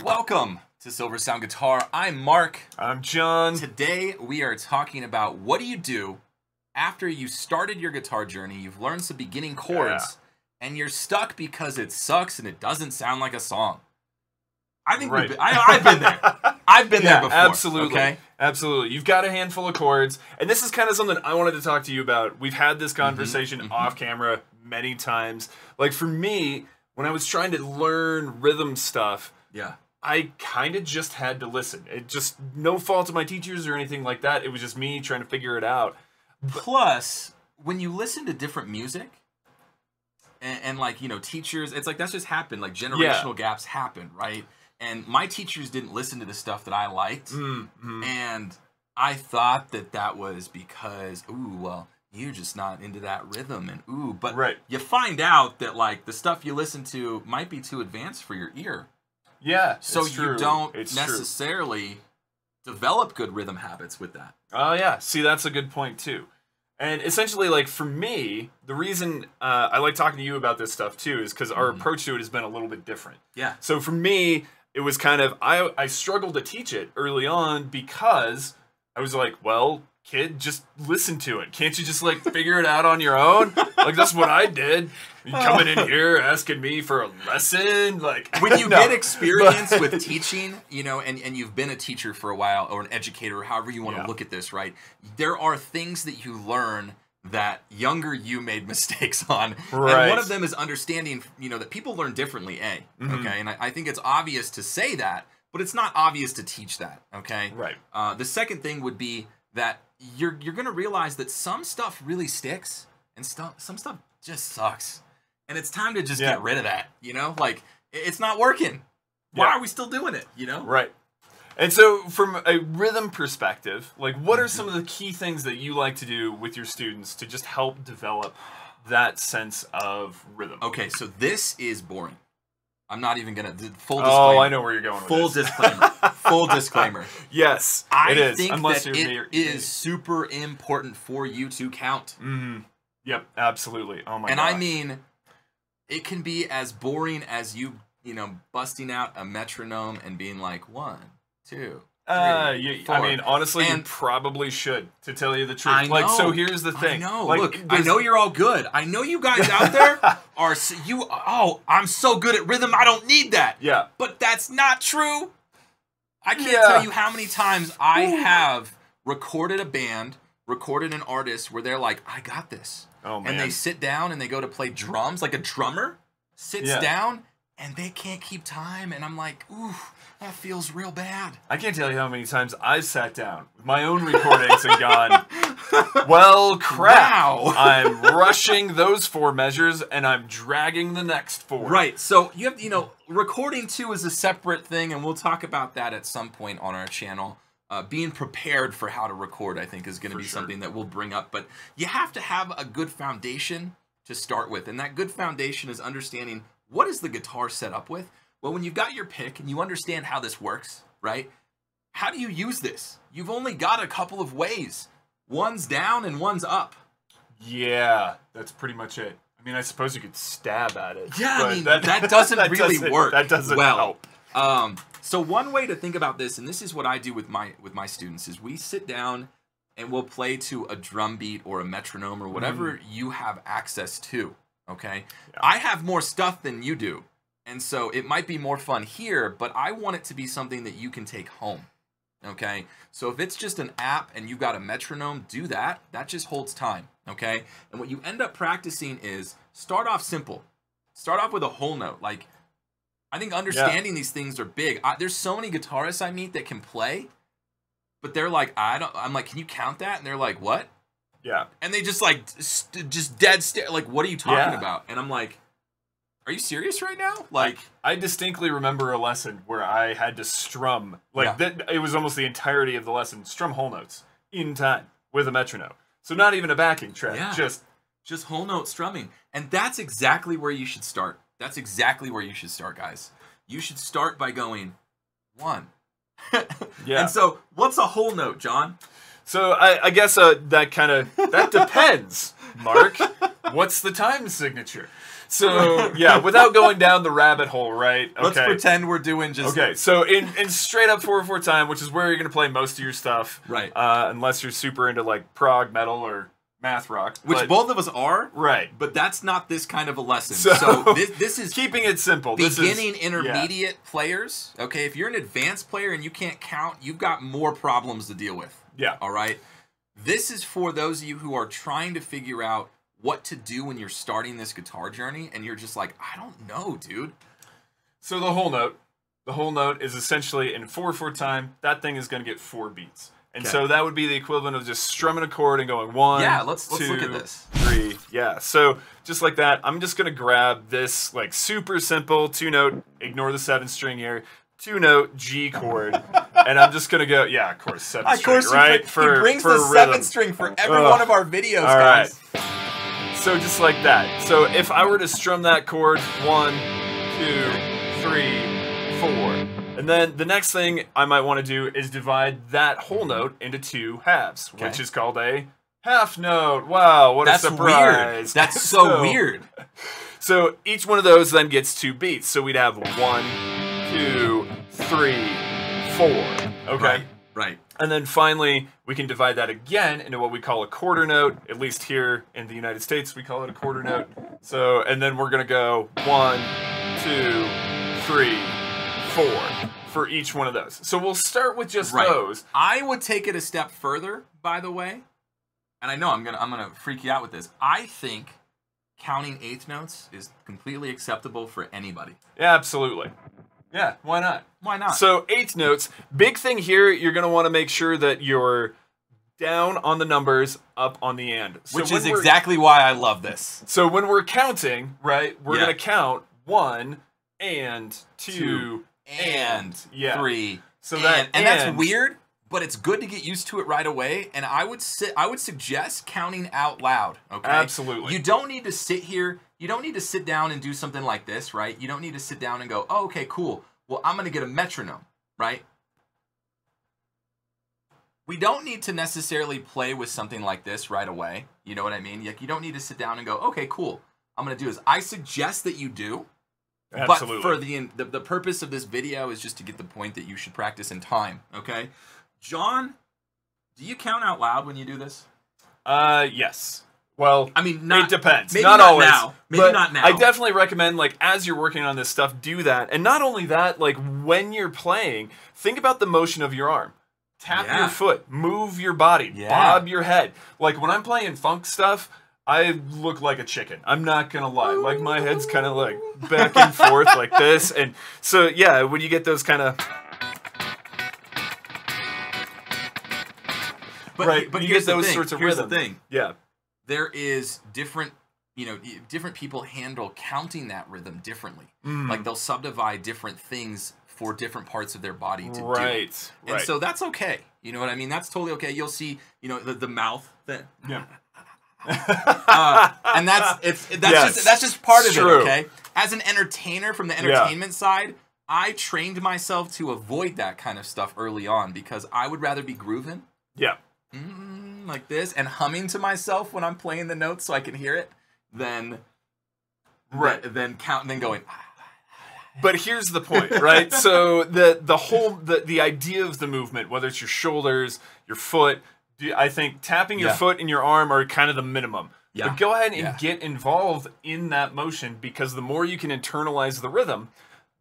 Welcome to Silversound Guitar. I'm Mark. I'm Jon. Today we are talking about what do you do after you started your guitar journey, you've learned some beginning chords, and you're stuck because it sucks and it doesn't sound like a song. I think I've been there. I've been there before. Absolutely. Okay? Absolutely. You've got a handful of chords, and this is kind of something I wanted to talk to you about. We've had this conversation off camera many times. Like for me, when I was trying to learn rhythm stuff, I kind of just had to listen. It just, no fault of my teachers or anything like that. It was just me trying to figure it out. Plus, when you listen to different music, and like, you know, teachers, it's like that's just happened. Like generational gaps happen, right? And my teachers didn't listen to the stuff that I liked. And I thought that that was because, ooh, well, you're just not into that rhythm. And ooh, but you find out that like the stuff you listen to might be too advanced for your ear. Yeah, so you don't necessarily develop good rhythm habits with that. Oh yeah, see, that's a good point too. And essentially, like for me, the reason I like talking to you about this stuff too is because our approach to it has been a little bit different. Yeah. So for me, it was kind of I struggled to teach it early on because I was like, well, kid, just listen to it. Can't you just like figure it out on your own? Like that's what I did. You coming in here asking me for a lesson, like when you get experience with teaching, you know, and you've been a teacher for a while or an educator, or however you want to look at this, right? There are things that you learn that younger you made mistakes on, and one of them is understanding, you know, that people learn differently. Okay, and I think it's obvious to say that, but it's not obvious to teach that. Okay, the second thing would be that you're gonna realize that some stuff really sticks and some stuff just sucks. And it's time to just get rid of that, you know? Like, it's not working. Why are we still doing it, you know? Right. And so, from a rhythm perspective, like, what are some of the key things that you like to do with your students to just help develop that sense of rhythm? Okay, so this is boring. I'm not even going to... Full disclaimer. Oh, I know where you're going with Full disclaimer. Full disclaimer. Yes, it is. I think that it is super important for you to count. Yep, absolutely. Oh, my God. And I mean... It can be as boring as you know, busting out a metronome and being like 1, 2, 3, 4. I mean, honestly, you probably should, to tell you the truth. I know, like, so here's the thing. I know. Like, look, I know you're all good. I know you guys out there are oh, I'm so good at rhythm, I don't need that. Yeah. But that's not true. I can't tell you how many times I have recorded a band, recorded an artist where they're like, I got this. Oh, man. And they sit down and they go to play drums, like a drummer sits down and they can't keep time. And I'm like, ooh, that feels real bad. I can't tell you how many times I've sat down with my own recordings and gone, well, crap. Wow. I'm rushing those 4 measures and I'm dragging the next 4. Right. So, you know, recording too is a separate thing, and we'll talk about that at some point on our channel. Being prepared for how to record, I think, is going to be something that we'll bring up. But you have to have a good foundation to start with. And that good foundation is understanding, what is the guitar set up with? Well, when you've got your pick and you understand how this works, right? How do you use this? You've only got a couple of ways. One's down and one's up. Yeah, that's pretty much it. I mean, I suppose you could stab at it. Yeah, I mean, that doesn't really work. That doesn't help. So one way to think about this, and this is what I do with my students, is we sit down and we'll play to a drum beat or a metronome or whatever you have access to, okay? Yeah. I have more stuff than you do, and so it might be more fun here, but I want it to be something that you can take home, okay? So if it's just an app and you've got a metronome, do that. That just holds time, okay? And what you end up practicing is start off simple. Start off with a whole note, like... I think understanding these things are big. There's so many guitarists I meet that can play, but they're like, I'm like, can you count that? And they're like, what? Yeah. And they just like, just dead stare. Like, what are you talking about? And I'm like, are you serious right now? Like, I distinctly remember a lesson where I had to strum, like it was almost the entirety of the lesson, strum whole notes in time with a metronome. So not even a backing track, just whole note strumming. And that's exactly where you should start. That's exactly where you should start, guys. You should start by going 1. And so, what's a whole note, Jon? So I guess that depends, Mark. What's the time signature? So yeah, without going down the rabbit hole, right? Okay. Let's pretend we're doing just okay. So in straight up 4/4 time, which is where you're gonna play most of your stuff, right? Unless you're super into like prog metal or math rock, which both of us are, right? But that's not this kind of a lesson. So this is keeping it simple. Beginning, intermediate players. Okay, if you're an advanced player and you can't count, you've got more problems to deal with. Yeah. All right. This is for those of you who are trying to figure out what to do when you're starting this guitar journey, and you're just like, I don't know, dude. So the whole note is essentially in 4/4 time. That thing is going to get 4 beats. And so that would be the equivalent of just strumming a chord and going 1, yeah, let's 2, look at this. 3. Yeah, so just like that, I'm just gonna grab this like super simple 2-note. Ignore the 7-string here. 2-note G chord, and I'm just gonna go. Yeah, of course, 7-string, right? He brings the 7-string for every one of our videos, all guys. Right. So just like that. So if I were to strum that chord, 1, 2, 3, 4. And then the next thing I might want to do is divide that whole note into 2 halves, which is called a half note. Wow, what a surprise. Weird. That's so weird. So each one of those then gets 2 beats. So we'd have 1, 2, 3, 4. Okay. Right. And then finally, we can divide that again into what we call a quarter note. At least here in the United States, we call it a quarter note. So, and then we're going to go 1, 2, 3, 4 for each one of those. So we'll start with just those. I would take it a step further, by the way, and I know I'm gonna freak you out with this. I think counting 8th notes is completely acceptable for anybody. Yeah, absolutely. Yeah, why not? Why not? So 8th notes. Big thing here, you're gonna want to make sure that you're down on the numbers, up on the end. So which is exactly why I love this. So when we're counting, right, we're gonna count 1 and 2 and 3. So and that's weird, but it's good to get used to it right away. And I would suggest counting out loud. Okay, absolutely. You don't need to sit here. You don't need to sit down and do something like this, right? You don't need to sit down and go, oh, okay, cool. Well, I'm gonna get a metronome, right? We don't need to necessarily play with something like this right away. You know what I mean? Like, you don't need to sit down and go, okay, cool. I'm gonna do this. I suggest that you do. Absolutely. But for the purpose of this video is just to get the point that you should practice in time, okay? John, do you count out loud when you do this? Yes. Well, I mean, it depends. Maybe not always. Now. Maybe not now. I definitely recommend, like, as you're working on this stuff, do that. And not only that, like, when you're playing, think about the motion of your arm. Tap your foot, move your body, bob your head. Like, when I'm playing funk stuff, I look like a chicken. I'm not gonna lie. Like, my head's kind of like back and forth like this. And so, yeah, when you get those kind of... But you get those sorts of rhythms. Here's the thing. Yeah. There is different, different people handle counting that rhythm differently. Like, they'll subdivide different things for different parts of their body to do. And so that's okay. You know what I mean? That's totally okay. You'll see, the mouth thing. Yeah. And that's just part of it, okay? As an entertainer from the entertainment side, I trained myself to avoid that kind of stuff early on because I would rather be grooving. Yeah. Like this and humming to myself when I'm playing the notes so I can hear it than going. But here's the point, right? So the idea of the movement, whether it's your shoulders, your foot, I think tapping your foot and your arm are kind of the minimum. Yeah. But go ahead and get involved in that motion because the more you can internalize the rhythm,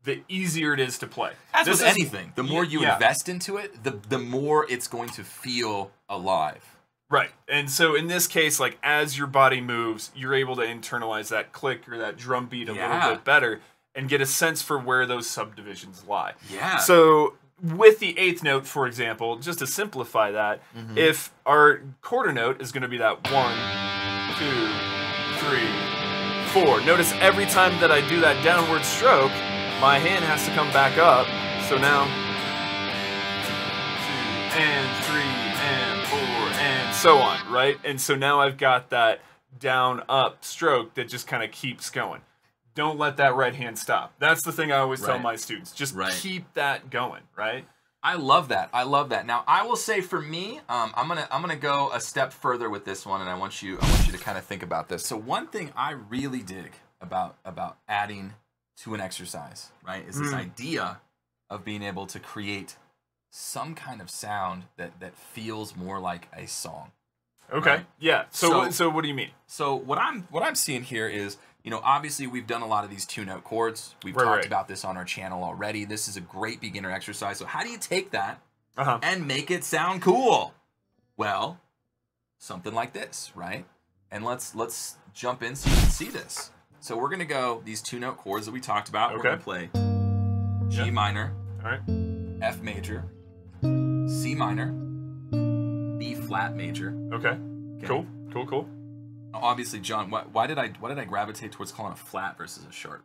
the easier it is to play. As with anything, the more you invest into it, the more it's going to feel alive. Right. And so in this case, like as your body moves, you're able to internalize that click or that drum beat a little bit better and get a sense for where those subdivisions lie. Yeah. So with the 8th note, for example, just to simplify that, if our quarter note is going to be that 1, 2, 3, 4. Notice every time that I do that downward stroke, my hand has to come back up. So now 2 and 3 and 4 and so on, right? And so now I've got that down up stroke that just kind of keeps going. Don't let that right hand stop. That's the thing I always tell my students. Just keep that going, right? I love that. I love that. Now, I will say for me, I'm gonna go a step further with this one, and I want you to kind of think about this. So one thing I really dig about adding to an exercise, right? Is this idea of being able to create some kind of sound that feels more like a song. Okay. Right? Yeah. So what do you mean? So what I'm seeing here is, obviously we've done a lot of these 2-note chords. We've talked about this on our channel already. This is a great beginner exercise. So how do you take that and make it sound cool? Well, something like this, right? And let's jump in so you can see this. So we're gonna go these 2-note chords that we talked about. We're gonna play G minor, all right, F major, C minor, B flat major. Okay. Cool. Obviously, John, why did I gravitate towards calling a flat versus a sharp?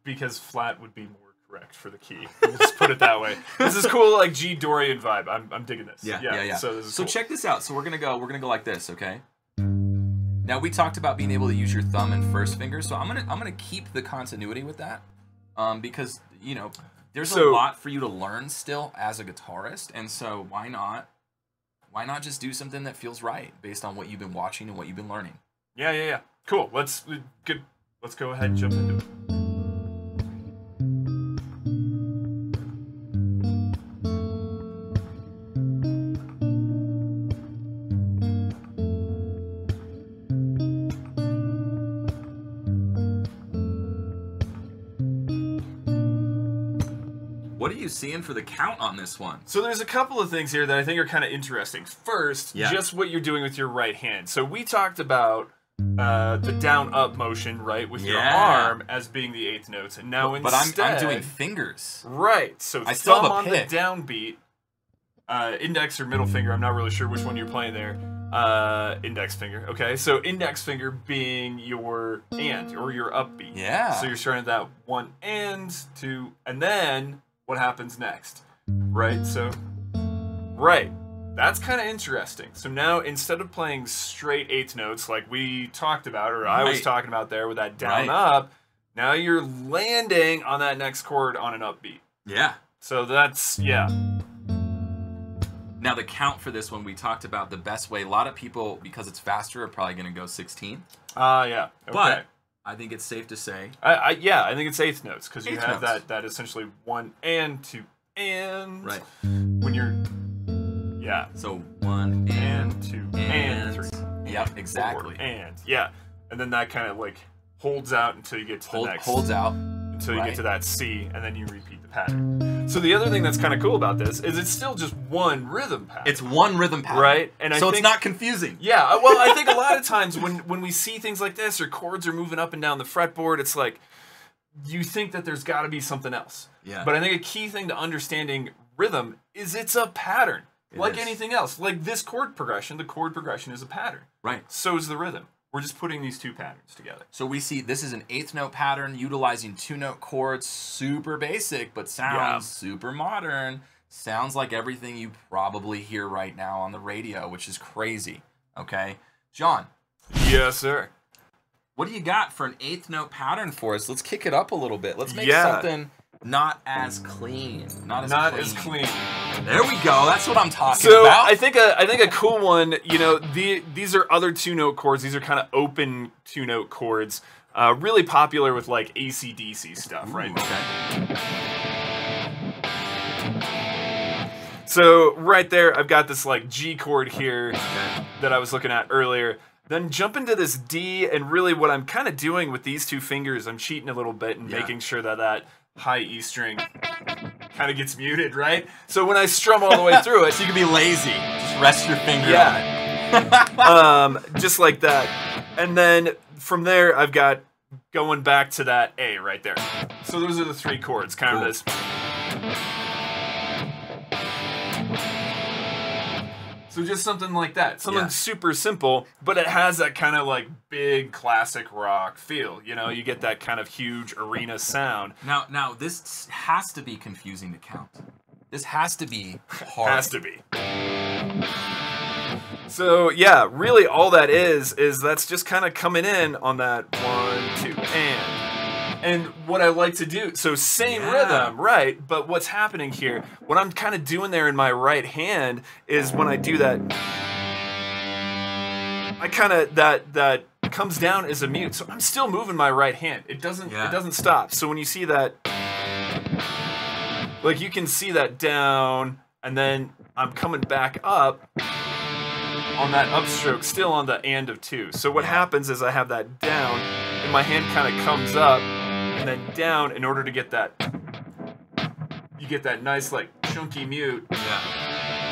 Because flat would be more correct for the key. Let's put it that way. This is cool, like G Dorian vibe. I'm digging this. Yeah. So this is cool. Check this out. So we're gonna go like this, okay? Now we talked about being able to use your thumb and first finger, so I'm gonna keep the continuity with that, because there's a lot for you to learn still as a guitarist, and so why not just do something that feels right based on what you've been watching and what you've been learning? Yeah. Cool. Let's go ahead and jump into it. What are you seeing for the count on this one? So there's a couple of things here that I think are kind of interesting. First, just what you're doing with your right hand. So we talked about the down-up motion, right, with your arm as being the eighth notes, and now instead, but I'm doing fingers. Right. So I still have a on pick. the downbeat, index or middle finger. I'm not really sure which one you're playing there. Index finger. Okay. So index finger being your and or your upbeat. Yeah. So you're starting at that 1 and 2, and then what happens next, right? So, that's kind of interesting. So now instead of playing straight eighth notes like we talked about, or I was talking about there with that down up, now you're landing on that next chord on an upbeat. Yeah. So that's Now the count for this one, we talked about the best way. A lot of people, because it's faster, are probably going to go 16. Yeah. Okay. But I think it's safe to say, I think it's eighth notes because you have that essentially 1 and 2 and when you're So 1 and 2 and 3. Yep, exactly. 4 and and then that kind of like holds out until you get to the next. Holds out until you get to that C, and then you repeat the pattern. So the other thing that's kind of cool about this is it's still just one rhythm pattern. It's one rhythm pattern, right? And I think it's not confusing. Yeah, well, I think a lot of times when we see things like this or chords are moving up and down the fretboard, it's like you think that there's got to be something else. Yeah. But I think a key thing to understanding rhythm is it's a pattern. Like anything else. Like this chord progression, the chord progression is a pattern. Right. So is the rhythm. We're just putting these two patterns together. So we see this is an eighth note pattern utilizing 2-note chords, super basic, but sounds super modern. Sounds like everything you probably hear right now on the radio, which is crazy. Okay? John. Yes, sir. What do you got for an eighth note pattern for us? Let's kick it up a little bit. Let's make something not as clean. Not as clean. There we go. That's what I'm talking about. I think a cool one, these are other 2-note chords. These are kind of open 2-note chords. Really popular with like AC/DC stuff, right? Okay. So right there, I've got this like G chord here that I was looking at earlier. Then jump into this D, and really what I'm kind of doing with these two fingers, I'm cheating a little bit and making sure that high E string kind of gets muted, right? So when I strum all the way through it, so you can be lazy. Just rest your finger on it. Just like that. And then from there, I've got going back to that A right there. So those are the three chords, kind of this. So just something like that. Something super simple, but it has that kind of like big classic rock feel. You get that kind of huge arena sound. Now this has to be confusing to count. This has to be hard. Has to be. So yeah, really all that is that's just kind of coming in on that 1, 2, and what I like to do, so same rhythm, right? But what's happening here, what I'm kind of doing there in my right hand is when I do that, I kind of, that comes down as a mute. So I'm still moving my right hand. It doesn't stop. So when you see that, like you can see that down, and then I'm coming back up on that upstroke, still on the and of 2. So what happens is I have that down, and my hand kind of comes up, and then down in order to get that, you get that nice like chunky mute. Yeah.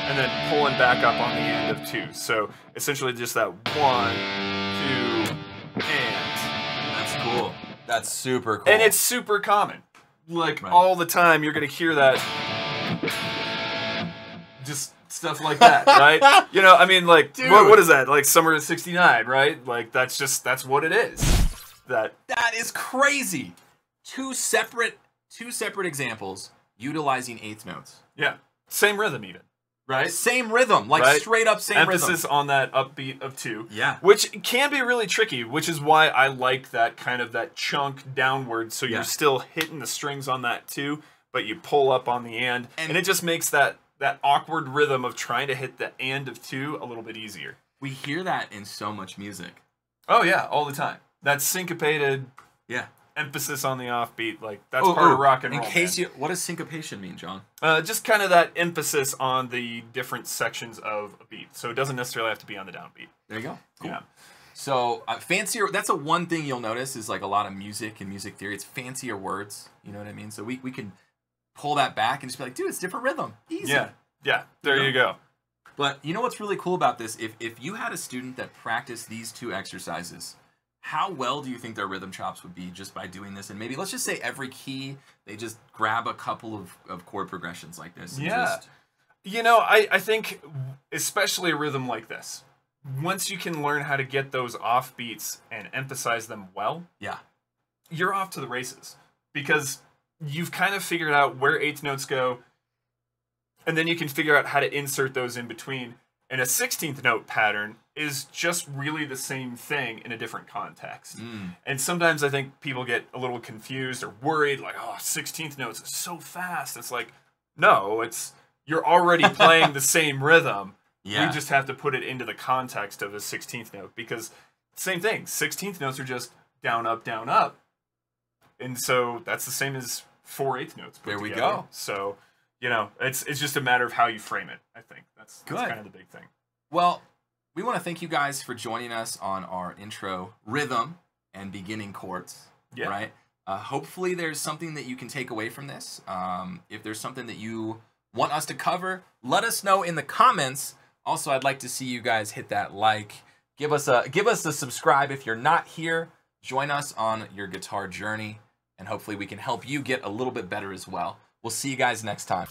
And then pulling back up on the end of 2. So essentially just that 1, 2, and. That's cool. That's super cool. And it's super common. Like all the time you're gonna hear that. Just stuff like that, right? You know, I mean, like, what is that? Like Summer of '69, right? Like that's what it is. That is crazy. Two separate examples utilizing eighth notes. Yeah. Same rhythm even. Right? Same rhythm, like straight up same rhythm. Emphasis on that upbeat of 2. Yeah. Which can be really tricky, which is why I like that kind of that chunk downward, so you're still hitting the strings on that 2, but you pull up on the and it just makes that awkward rhythm of trying to hit the and of 2 a little bit easier. We hear that in so much music. Oh yeah, all the time. That syncopated emphasis on the offbeat, like that's part of rock and roll. What does syncopation mean, John? Just kind of that emphasis on the different sections of a beat. So it doesn't necessarily have to be on the downbeat. There you go. Cool. Yeah. So fancier. That's one thing you'll notice is like a lot of music and music theory. It's fancier words. You know what I mean? So we can pull that back and just be like, dude, it's different rhythm. Easy. Yeah. Yeah. There you go. But you know what's really cool about this? If you had a student that practiced these 2 exercises, how well do you think their rhythm chops would be just by doing this? And maybe let's just say every key, they just grab a couple of chord progressions like this. Yeah. You know, I think especially a rhythm like this, once you can learn how to get those off beats and emphasize them well, you're off to the races. Because you've kind of figured out where eighth notes go, and then you can figure out how to insert those in between. And a 16th note pattern is just really the same thing in a different context. And sometimes I think people get a little confused or worried, like, oh, 16th notes is so fast. It's like, no, you're already playing the same rhythm. You just have to put it into the context of a 16th note, because same thing, 16th notes are just down, up, down, up. And so that's the same as 4 eighth notes put together. Go. So, you know, it's just a matter of how you frame it, I think. That's kind of the big thing. Well, we want to thank you guys for joining us on our intro rhythm and beginning chords. Yeah. Right? Hopefully there's something that you can take away from this. If there's something that you want us to cover, let us know in the comments. Also, I'd like to see you guys hit that like. Give us a subscribe if you're not here. Join us on your guitar journey, and hopefully we can help you get a little bit better as well. We'll see you guys next time.